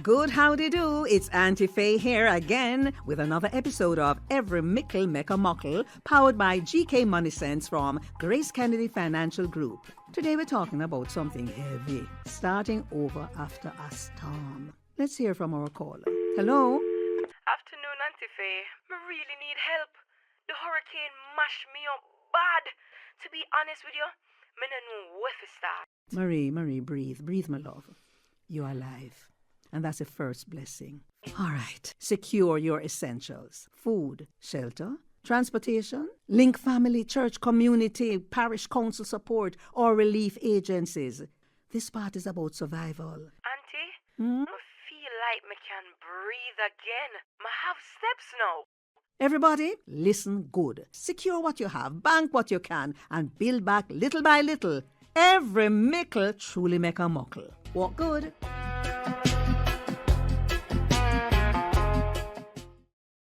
Good howdy do, it's Aunty Fae here again with another episode of Every Mickle Mek Muckle, powered by GK Money Sense from Grace Kennedy Financial Group. Today we're talking about something heavy, starting over after a storm. Let's hear from our caller. Hello? Afternoon, Aunty Fae. I really need help. The hurricane mashed me up bad. To be honest with you, I don't know where to start. Marie, breathe, my love. You're alive. And that's the first blessing. All right. Secure your essentials. Food, shelter, transportation, link family, church, community, parish council support, or relief agencies. This part is about survival. Auntie, I feel like I can breathe again. I have steps now. Everybody, listen good. Secure what you have, bank what you can, and build back little by little. Every mickle truly make a muckle. Walk good.